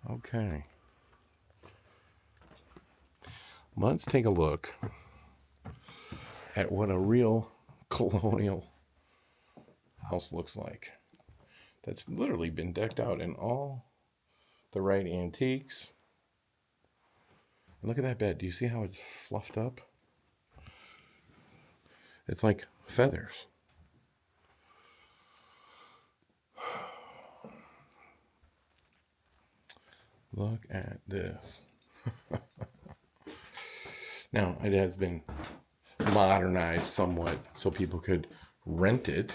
Okay. Let's take a look at what a real colonial house looks like. That's literally been decked out in all the right antiques. And look at that bed. Do you see how it's fluffed up? It's like feathers. Look at this. Now, it has been modernized somewhat so people could rent it.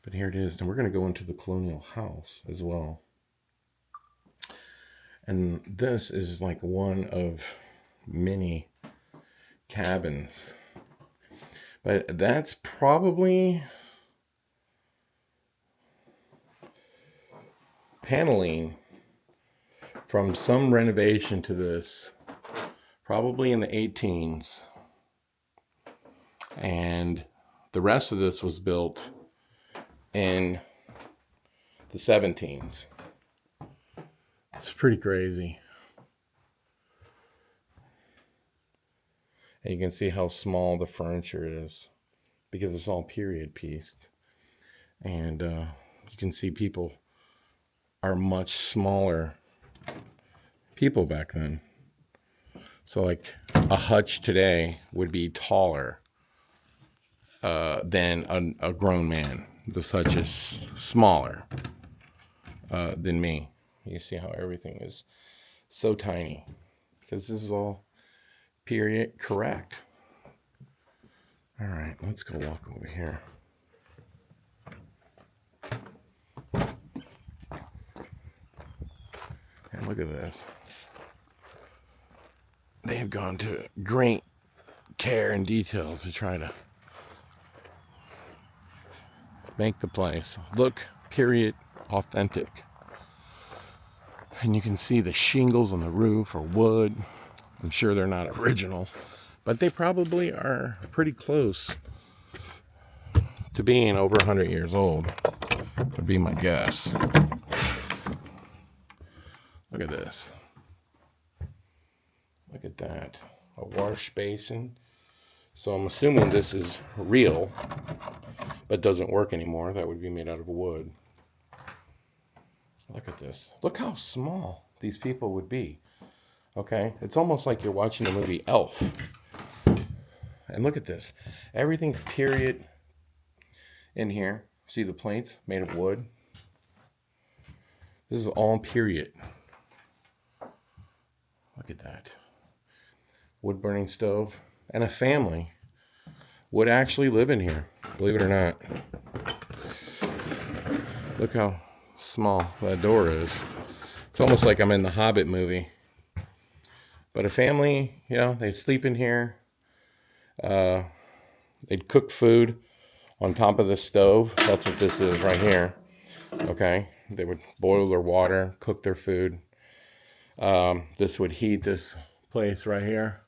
But here it is. And we're going to go into the Colonial house as well. And this is like one of many cabins. But that's probably paneling from some renovation to this, probably in the 18s. And the rest of this was built in the 17s. It's pretty crazy. And you can see how small the furniture is because it's all period pieced. And you can see people are much smaller people back then. So like a hutch today would be taller than a grown man. This hutch is smaller than me. You see how everything is so tiny because this is all period correct. All right, let's go walk over here. And look at this. They have gone to great care and detail to try to make the place look period authentic. And you can see the shingles on the roof are wood. I'm sure they're not original, but they probably are pretty close to being over 100 years old, would be my guess. Look at this. Look at that. A wash basin. So I'm assuming this is real, but doesn't work anymore. That would be made out of wood. Look at this. Look how small these people would be. Okay? It's almost like you're watching the movie Elf. And look at this. Everything's period in here. See the plates made of wood? This is all period. Look at that. Wood burning stove. And a family would actually live in here, believe it or not. Look how small that door is. It's almost like I'm in the Hobbit movie. But a family, you know, they'd sleep in here. They'd cook food on top of the stove. That's what this is right here. Okay. They would boil their water, cook their food. This would heat this place right here.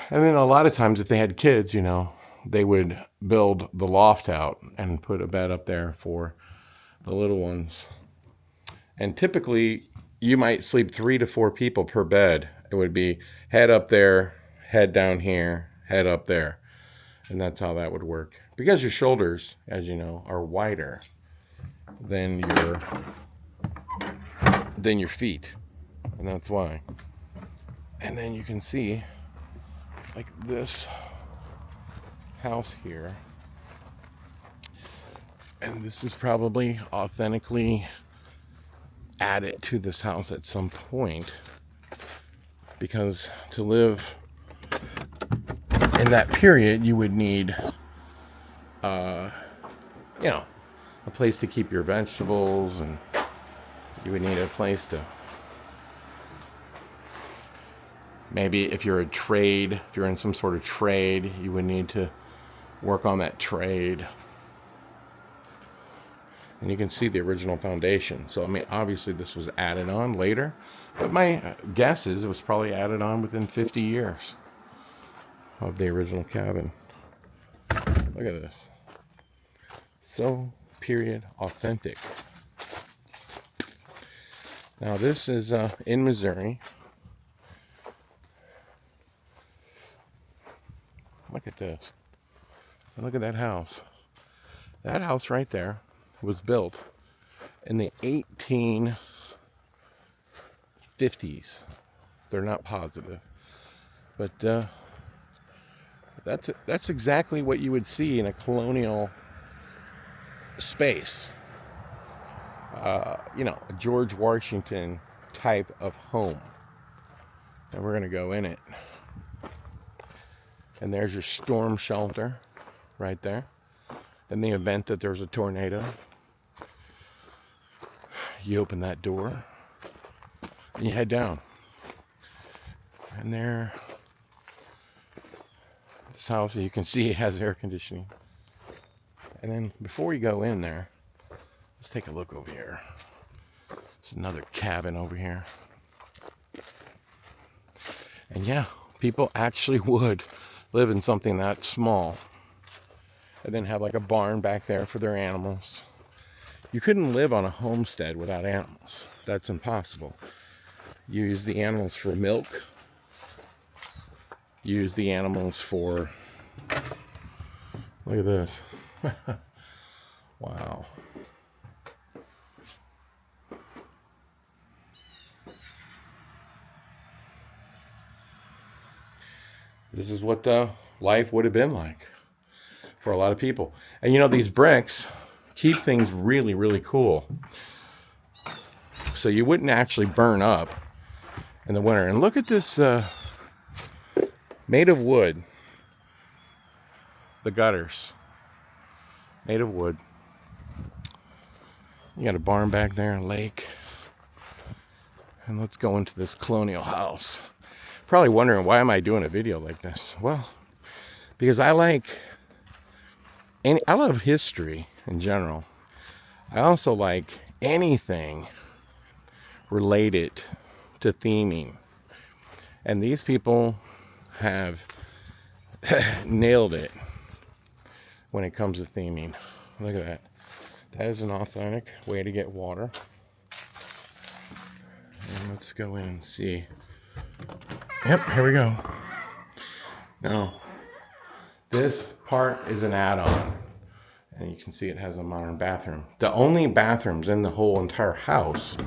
And then a lot of times if they had kids, you know, they would build the loft out and put a bed up there for the little ones. And typically you might sleep 3 to 4 people per bed. It would be head up there, head down here, head up there. And that's how that would work. Because your shoulders, as you know, are wider than your feet. And that's why. And then you can see like this house here. And this is probably authentically added to this house at some point. Because to live in that period, you would need, you know, a place to keep your vegetables, and you would need a place to, maybe if you're if you're in some sort of trade, you would need to work on that trade. And you can see the original foundation. So, I mean, obviously this was added on later, but my guess is it was probably added on within 50 years of the original cabin. Look at this. So period, authentic. Now this is in Missouri. Look at this. Look at that house. That house right there was built in the 1850s. They're not positive, but that's exactly what you would see in a colonial space. You know, a George Washington type of home. And we're gonna go in it. And there's your storm shelter right there. In the event that there's a tornado, you open that door and you head down. And there, this house, you can see it has air conditioning. And then before you go in there, let's take a look over here. There's another cabin over here. And yeah, people actually would live in something that small. And then have like a barn back there for their animals. You couldn't live on a homestead without animals. That's impossible. You use the animals for milk. You use the animals for... Look at this. Wow. This is what life would have been like for a lot of people. And you know, these bricks keep things really, really cool. So you wouldn't actually burn up in the winter. And look at this, made of wood. The gutters, made of wood. You got a barn back there, a lake. And let's go into this colonial house. Probably wondering, why am I doing a video like this? Well, because I love history in general. I also like anything related to theming. And these people have nailed it when it comes to theming. Look at that. That is an authentic way to get water. And let's go in and see. Yep, here we go. Now, this part is an add-on. And you can see it has a modern bathroom. The only bathrooms in the whole entire house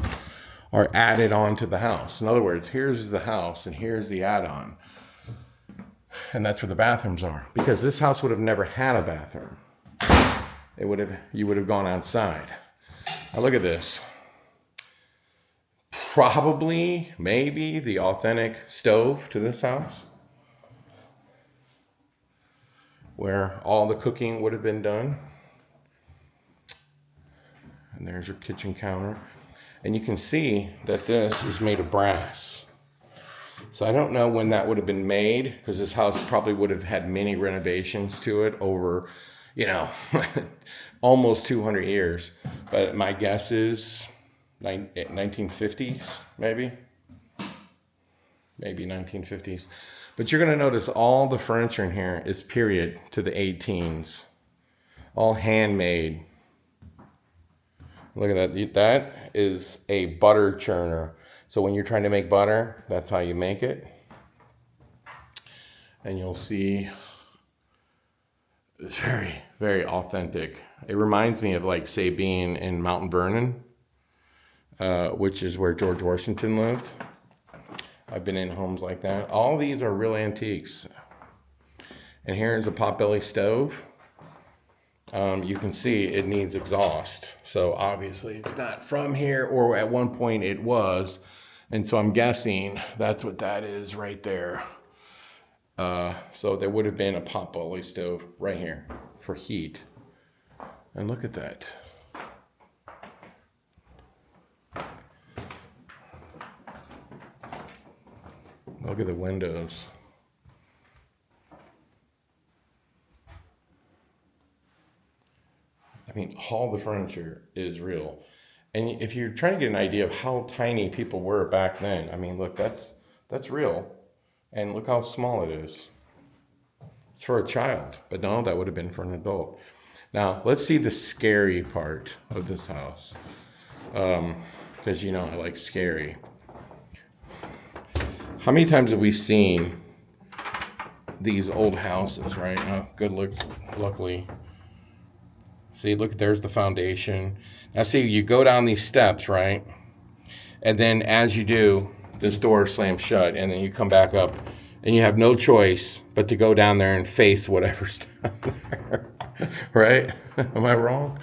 are added on to the house. In other words, here's the house and here's the add-on. And that's where the bathrooms are. Because this house would have never had a bathroom. You would have gone outside. Now look at this. Probably, maybe, the authentic stove to this house, where all the cooking would have been done. And there's your kitchen counter. And you can see that this is made of brass. So I don't know when that would have been made, because this house probably would have had many renovations to it over, you know, almost 200 years. But my guess is 1950s, maybe 1950s. But you're going to notice all the furniture in here is period to the 18s, all handmade. Look at that. That is a butter churner. So when you're trying to make butter, that's how you make it. And you'll see it's very, very authentic. It reminds me of, like, say, being in Mount Vernon, which is where George Washington lived. I've been in homes like that. All these are real antiques. And here is a potbelly stove. You can see it needs exhaust. So obviously it's not from here, or at one point it was. And so I'm guessing that's what that is right there. So there would have been a potbelly stove right here for heat. And look at that. Look at the windows. I mean, all the furniture is real. And if you're trying to get an idea of how tiny people were back then, I mean, look, that's real. And look how small it is. It's for a child, but no, that would have been for an adult. Now, let's see the scary part of this house. Because you know I like scary. How many times have we seen these old houses, right? Oh, good look, luckily. See, look, there's the foundation. Now see, you go down these steps, right? And then as you do, this door slams shut, and then you come back up, and you have no choice but to go down there and face whatever's down there. Right? Am I wrong?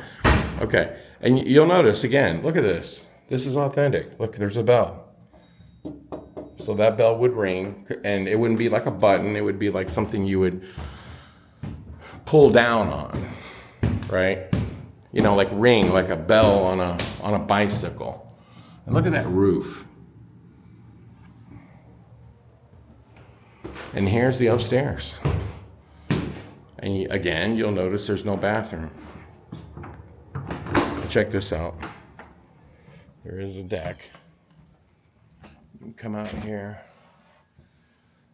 Okay. And you'll notice, again, look at this. This is authentic. Look, there's a bell. So that bell would ring, and it wouldn't be like a button. It would be like something you would pull down on, right? You know, like ring, like a bell on a bicycle. And look at that roof. And here's the upstairs. And again, you'll notice there's no bathroom. Check this out. There is a deck. You can come out here,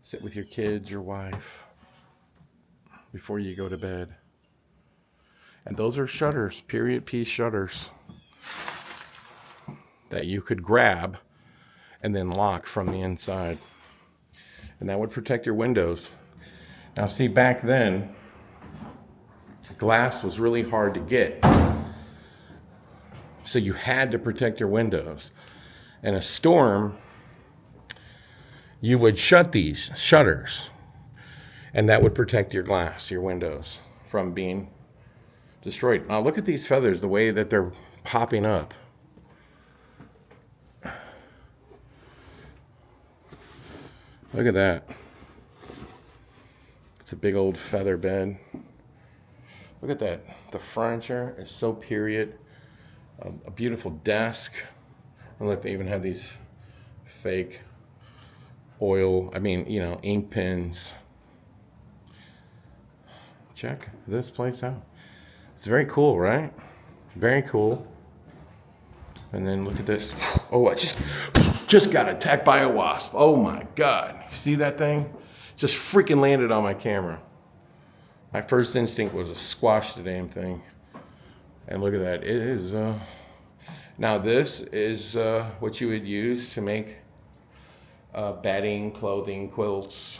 sit with your kids, your wife, before you go to bed. And those are shutters, period piece shutters, that you could grab and then lock from the inside. And that would protect your windows. Now see, back then, glass was really hard to get. So you had to protect your windows. In a storm, you would shut these shutters, and that would protect your glass, your windows, from being destroyed. Now look at these feathers, the way that they're popping up. Look at that. It's a big old feather bed. Look at that. The furniture is so period. A beautiful desk. And look, they even have these fake ink pens. Check this place out. It's very cool, right? Very cool. And then look at this. Oh, I just got attacked by a wasp. Oh my God. See that thing? Just freaking landed on my camera. My first instinct was to squash the damn thing. And look at that. It is, now this is what you would use to make bedding, clothing, quilts.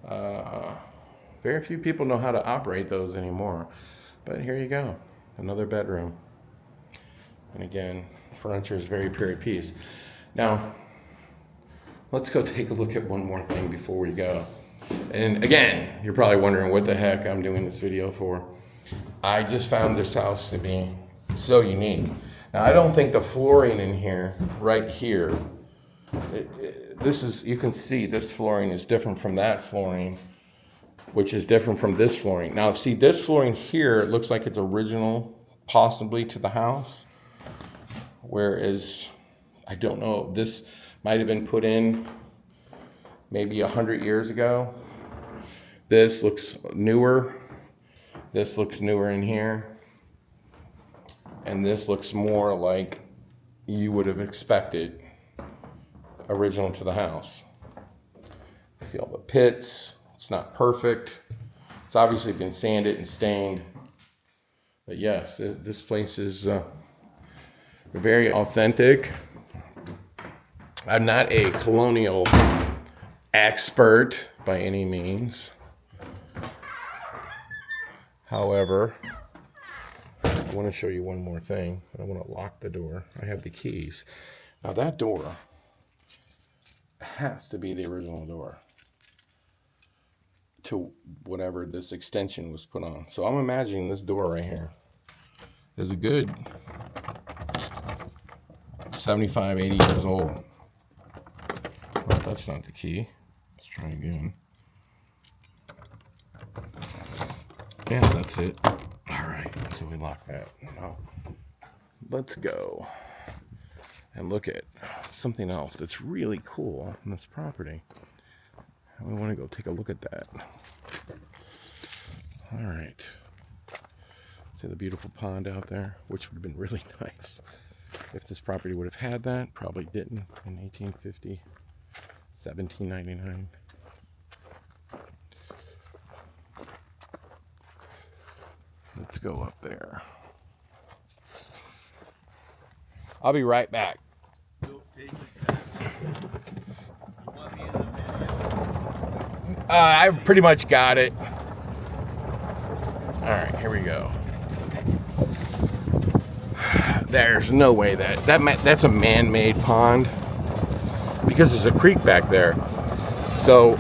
Very few people know how to operate those anymore. But here you go. Another bedroom. And again, furniture is very period piece. Now, let's go take a look at one more thing before we go. And again, you're probably wondering what the heck I'm doing this video for. I just found this house to be so unique. Now, I don't think the flooring in here, right here, you can see this flooring is different from that flooring, which is different from this flooring. Now, see, this flooring here, it looks like it's original, possibly to the house. Whereas, I don't know, this might have been put in maybe 100 years ago. This looks newer. This looks newer in here. And this looks more like you would have expected original to the house. See all the pits. It's not perfect. It's obviously been sanded and stained. But yes, this place is very authentic. I'm not a colonial expert by any means. However, I want to show you one more thing. I want to lock the door. I have the keys. Now that door has to be the original door to whatever this extension was put on. So I'm imagining this door right here is a good 75, 80 years old. Well, that's not the key. Let's try again. Yeah, that's it. All right, so we lock that. Now, let's go and look at something else that's really cool on this property. We want to go take a look at that. All right. See the beautiful pond out there, which would have been really nice if this property would have had that. Probably didn't in 1850, 1799. Let's go up there. I'll be right back. I pretty much got it. All right, here we go. There's no way that's a man-made pond because there's a creek back there. So,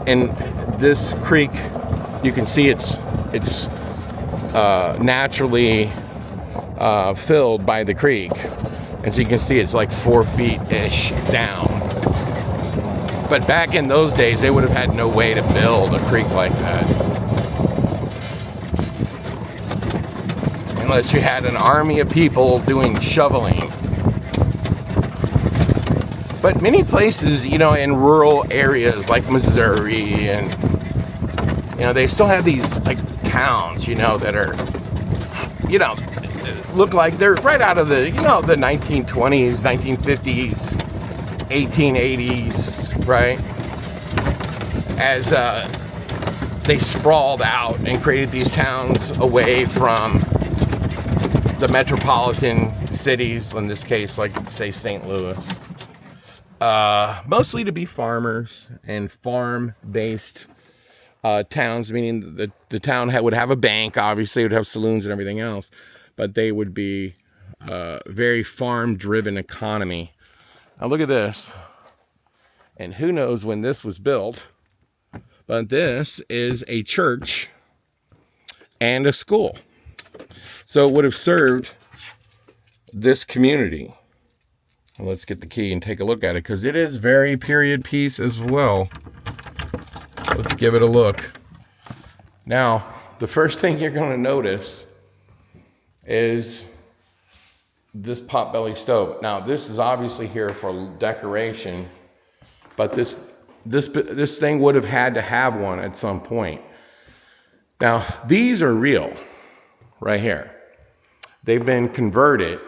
in this creek, you can see it's naturally filled by the creek, and so you can see it's like 4 feet-ish down. But back in those days, they would have had no way to build a creek like that. Unless you had an army of people doing shoveling. But many places, you know, in rural areas like Missouri and, you know, they still have these like towns, you know, that are, you know, look like they're right out of the, you know, the 1920s, 1950s, 1880s, right? As they sprawled out and created these towns away from the metropolitan cities, in this case, like say St. Louis, mostly to be farmers and farm-based towns, meaning the town would have a bank, obviously, it would have saloons and everything else, but they would be very farm-driven economy. Now look at this, and who knows when this was built, but this is a church and a school. So it would have served this community. Well, let's get the key and take a look at it, because it is very period piece as well. Let's give it a look. Now, the first thing you're going to notice is this potbelly stove. Now, this is obviously here for decoration, but this thing would have had to have one at some point. Now, these are real right here. They've been converted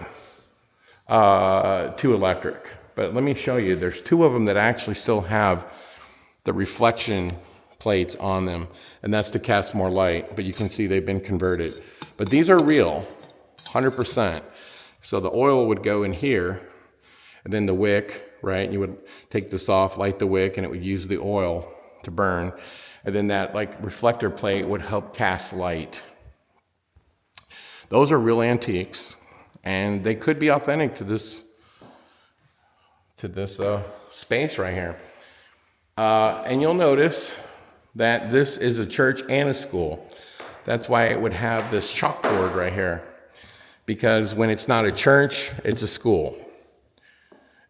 to electric. But let me show you, there's 2 of them that actually still have the reflection plates on them, and that's to cast more light, but you can see they've been converted. But these are real, 100%. So the oil would go in here, and then the wick, right? You would take this off, light the wick, and it would use the oil to burn. And then that like reflector plate would help cast light. Those are real antiques, and they could be authentic to this space right here. And you'll notice that this is a church and a school. That's why it would have this chalkboard right here, because when it's not a church, it's a school.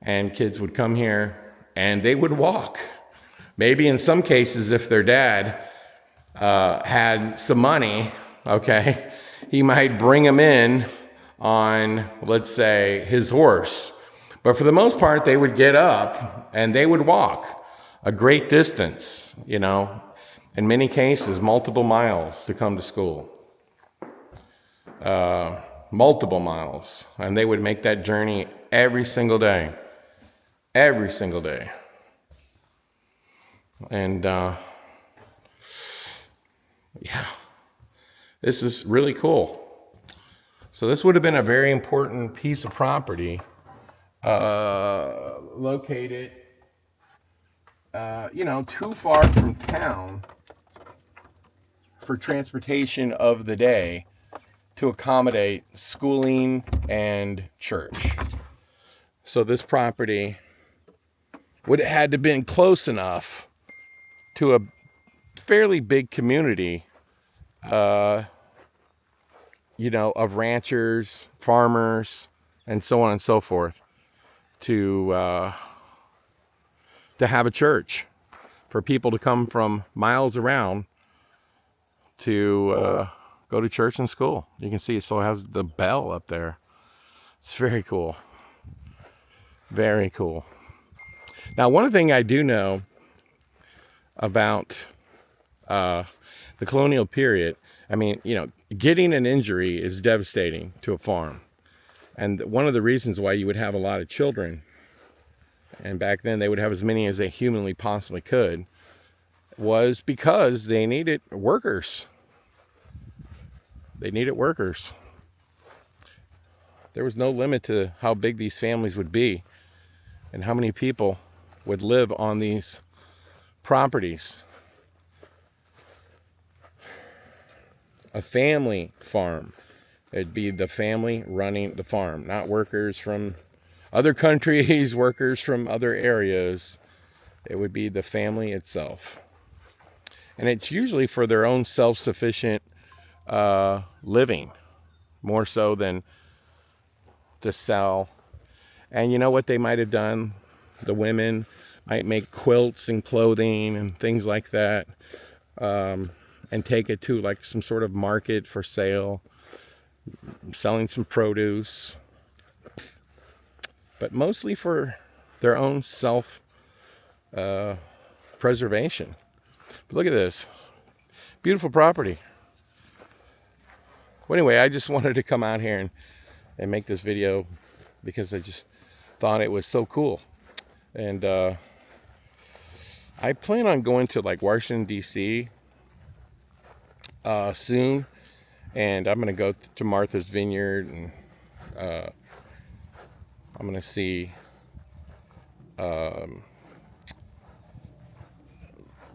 And kids would come here and they would walk. Maybe in some cases, if their dad had some money, okay, he might bring them in on, let's say, his horse. But for the most part, they would get up and they would walk a great distance, you know, in many cases, multiple miles to come to school. Multiple miles. And they would make that journey every single day. Every single day. And, yeah, this is really cool. So this would have been a very important piece of property, located, you know, too far from town for transportation of the day to accommodate schooling and church. So this property would have had to have been close enough to a fairly big community, you know, of ranchers, farmers, and so on and so forth, to have a church for people to come from miles around to go to church and school. You can see it still has the bell up there. It's very cool. Very cool. Now, one thing I do know about the colonial period, I mean, you know, getting an injury is devastating to a farm. And one of the reasons why you would have a lot of children, and back then they would have as many as they humanly possibly could, was because they needed workers. They needed workers. There was no limit to how big these families would be and how many people would live on these properties. A family farm. It'd be the family running the farm, not workers from other countries, workers from other areas. It would be the family itself. And it's usually for their own self-sufficient living, more so than to sell. And you know what they might have done? The women might make quilts and clothing and things like that, and take it to like some sort of market for sale, selling some produce, but mostly for their own self preservation. But look at this beautiful property. Well, anyway, I just wanted to come out here and make this video because I just thought it was so cool. And I plan on going to like Washington, D.C. Soon. And I'm going to go to Martha's Vineyard, and I'm going to see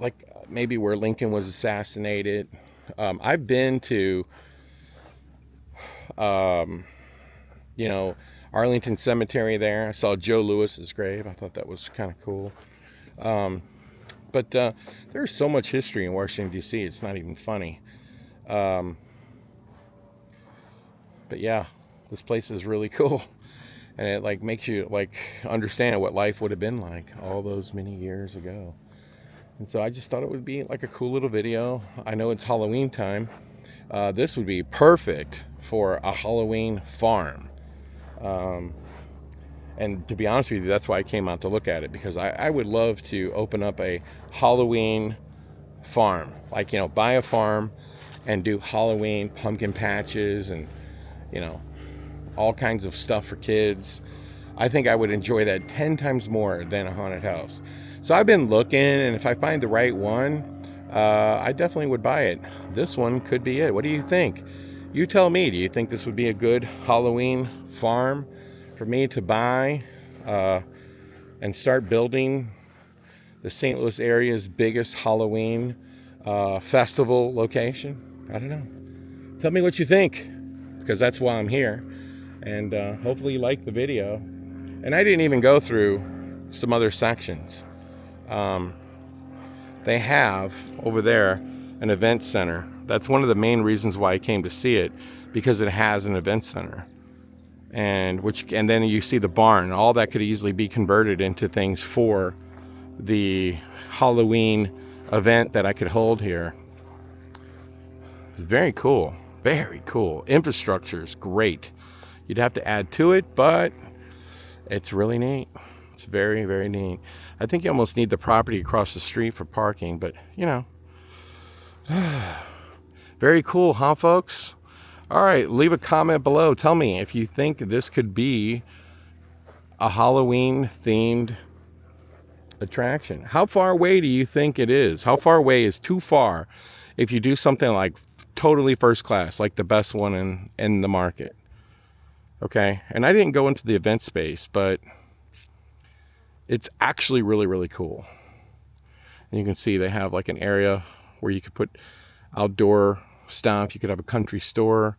like maybe where Lincoln was assassinated. I've been to you know, Arlington Cemetery there. I saw Joe Louis's grave. I thought that was kind of cool. But there's so much history in Washington, D.C. It's not even funny. But yeah, this place is really cool. And it like makes you like understand what life would have been like all those many years ago. And so I just thought it would be like a cool little video. I know it's Halloween time. This would be perfect for a Halloween farm. And to be honest with you, that's why I came out to look at it, because I would love to open up a Halloween farm. Like, you know, buy a farm and do Halloween pumpkin patches and, you know, all kinds of stuff for kids. I think I would enjoy that 10 times more than a haunted house. So I've been looking, and if I find the right one, I definitely would buy it. This one could be it. What do you think? You tell me. Do you think this would be a good Halloween farm for me to buy and start building the St. Louis area's biggest Halloween festival location? I don't know. Tell me what you think, because that's why I'm here. And hopefully you like the video. And I didn't even go through some other sections. They have over there an event center. That's one of the main reasons why I came to see it, because it has an event center. And then you see the barn. All that could easily be converted into things for the Halloween event that I could hold here. It's very cool. Very cool. Infrastructure is great. You'd have to add to it, but it's really neat. It's very, very neat. I think you almost need the property across the street for parking, but you know. Very cool, huh, folks? All right, leave a comment below. Tell me if you think this could be a Halloween-themed attraction. How far away do you think it is? How far away is too far if you do something like totally first class, like the best one in the market? Okay, and I didn't go into the event space, but it's actually really, really cool. And you can see they have like an area where you could put outdoor stuff. You could have a country store,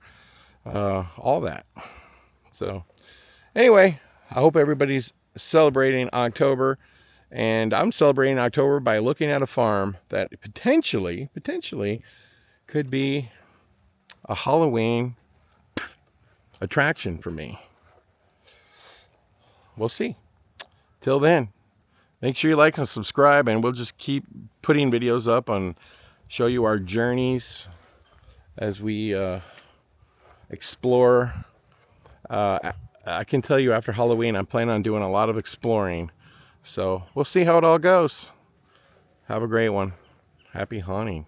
all that. So anyway, I hope everybody's celebrating October, and I'm celebrating October by looking at a farm that potentially could be a Halloween attraction for me. We'll see. Till then, make sure you like and subscribe, and we'll just keep putting videos up and show you our journeys as we explore. I can tell you after Halloween, I'm planning on doing a lot of exploring. So we'll see how it all goes. Have a great one. Happy haunting.